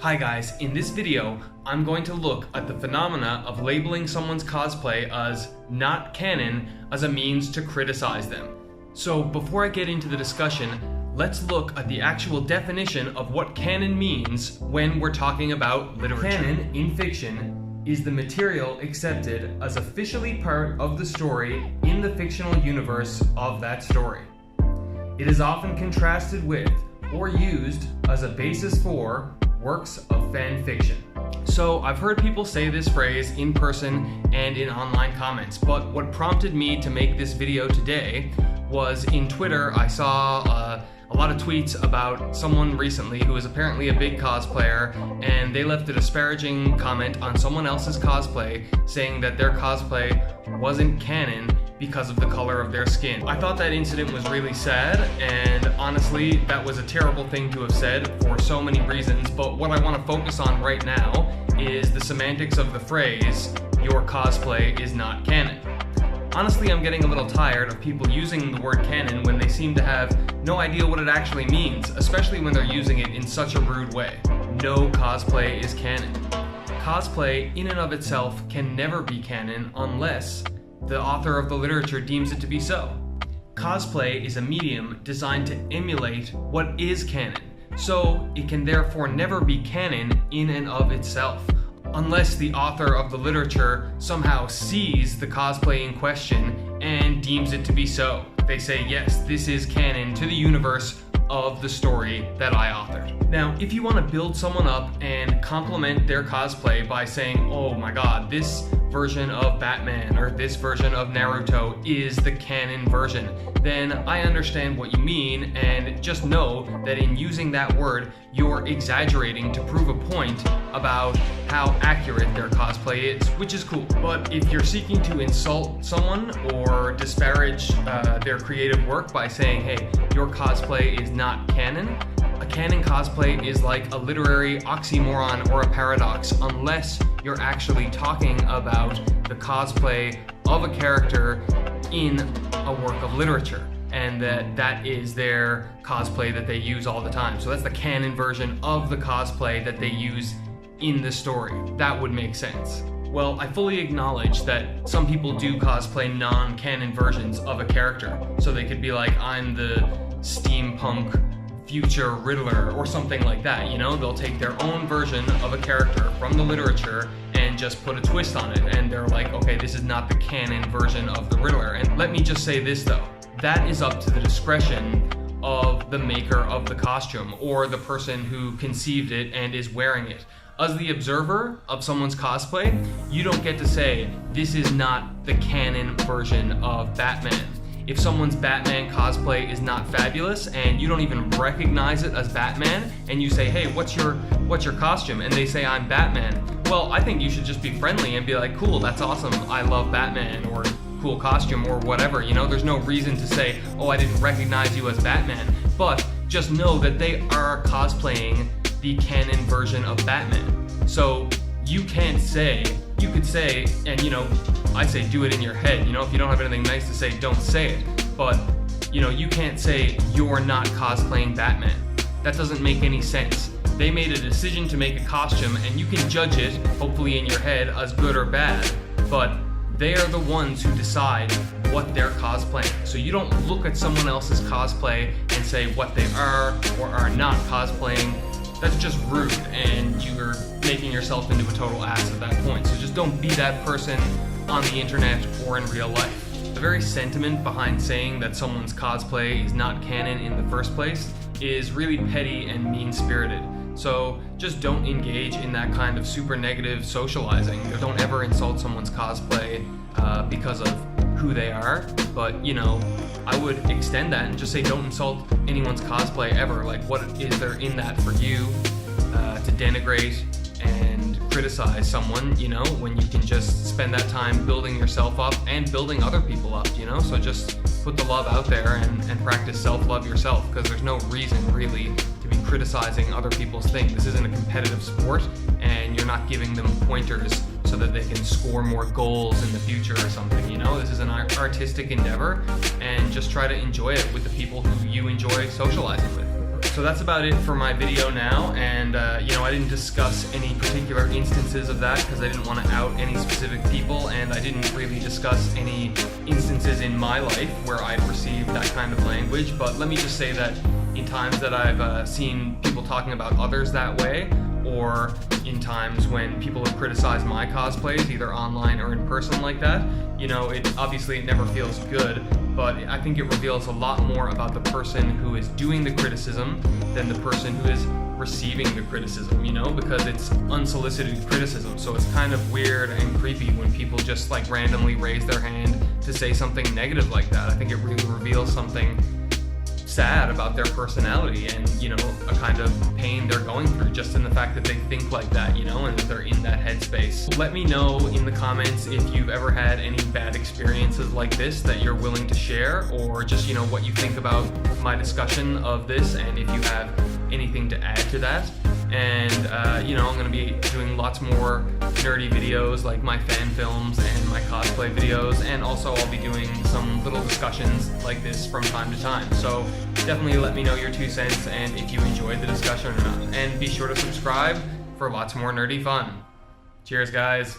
Hi guys, in this video, I'm going to look at the phenomena of labeling someone's cosplay as not canon as a means to criticize them. So before I get into the discussion, let's look at the actual definition of what canon means when we're talking about literature. Canon, in fiction, is the material accepted as officially part of the story in the fictional universe of that story. It is often contrasted with or used as a basis for works of fan fiction. So I've heard people say this phrase in person and in online comments, but what prompted me to make this video today was in Twitter. I saw a lot of tweets about someone recently who is apparently a big cosplayer, and they left a disparaging comment on someone else's cosplay saying that their cosplay wasn't canon because of the color of their skin. I thought that incident was really sad, and honestly, that was a terrible thing to have said for so many reasons, but what I want to focus on right now is the semantics of the phrase, "your cosplay is not canon." Honestly, I'm getting a little tired of people using the word canon when they seem to have no idea what it actually means, especially when they're using it in such a rude way. No cosplay is canon. Cosplay in and of itself can never be canon unless the author of the literature deems it to be so. Cosplay is a medium designed to emulate what is canon, so it can therefore never be canon in and of itself, unless the author of the literature somehow sees the cosplay in question and deems it to be so. They say, yes, this is canon to the universe of the story that I authored. Now, if you want to build someone up and compliment their cosplay by saying, oh my god, this version of Batman or this version of Naruto is the canon version, then I understand what you mean, and just know that in using that word, you're exaggerating to prove a point about how accurate their cosplay is, which is cool. But if you're seeking to insult someone or disparage their creative work by saying, hey, your cosplay is not canon, a canon cosplay is like a literary oxymoron or a paradox unless you're actually talking about the cosplay of a character in a work of literature, and that is their cosplay that they use all the time. So that's the canon version of the cosplay that they use in the story. That would make sense. Well, I fully acknowledge that some people do cosplay non-canon versions of a character. So they could be like, I'm the steampunk future Riddler or something like that, you know? They'll take their own version of a character from the literature and just put a twist on it, and they're like, okay, this is not the canon version of the Riddler. And let me just say this though, that is up to the discretion of the maker of the costume or the person who conceived it and is wearing it. As the observer of someone's cosplay, you don't get to say, this is not the canon version of Batman. If someone's Batman cosplay is not fabulous and you don't even recognize it as Batman, and you say, hey, what's your costume? And they say, I'm Batman. Well, I think you should just be friendly and be like, cool, that's awesome, I love Batman, or cool costume, or whatever, you know? There's no reason to say, oh, I didn't recognize you as Batman. But just know that they are cosplaying the canon version of Batman. So you could say, and you know, I say do it in your head, you know, if you don't have anything nice to say, don't say it. But, you know, you can't say you're not cosplaying Batman. That doesn't make any sense. They made a decision to make a costume, and you can judge it, hopefully in your head, as good or bad, but they are the ones who decide what they're cosplaying. So you don't look at someone else's cosplay and say what they are or are not cosplaying. That's just rude, and you're making yourself into a total ass at that point. So just don't be that person on the internet or in real life. The very sentiment behind saying that someone's cosplay is not canon in the first place is really petty and mean-spirited. So just don't engage in that kind of super negative socializing. Don't ever insult someone's cosplay because of who they are, but you know, I would extend that and just say don't insult anyone's cosplay ever. Like, what is there in that for you to denigrate and criticize someone, you know, when you can just spend that time building yourself up and building other people up, you know? So just put the love out there and practice self-love yourself, because there's no reason really to be criticizing other people's things. This isn't a competitive sport, and you're not giving them pointers so that they can score more goals in the future or something, you know? This is an artistic endeavor, and just try to enjoy it with the people who you enjoy socializing with. So that's about it for my video now, and I didn't discuss any particular instances of that because I didn't want to out any specific people, and I didn't really discuss any instances in my life where I've received that kind of language. But let me just say that in times that I've seen people talking about others that way, or in times when people have criticized my cosplays, either online or in person like that, it never feels good, but I think it reveals a lot more about the person who is doing the criticism than the person who is receiving the criticism, because it's unsolicited criticism. So it's kind of weird and creepy when people just like randomly raise their hand to say something negative like that. I think it really reveals something sad about their personality and a kind of pain they're going through just in the fact that they think like that, and that they're in that headspace. Let me know in the comments if you've ever had any bad experiences like this that you're willing to share, or just what you think about my discussion of this, and if you have anything to add to that. And I'm going to be doing lots more nerdy videos like my fan films and my cosplay videos, and also I'll be doing some little discussions like this from time to time. So definitely let me know your 2 cents and if you enjoyed the discussion or not. And be sure to subscribe for lots more nerdy fun. Cheers, guys.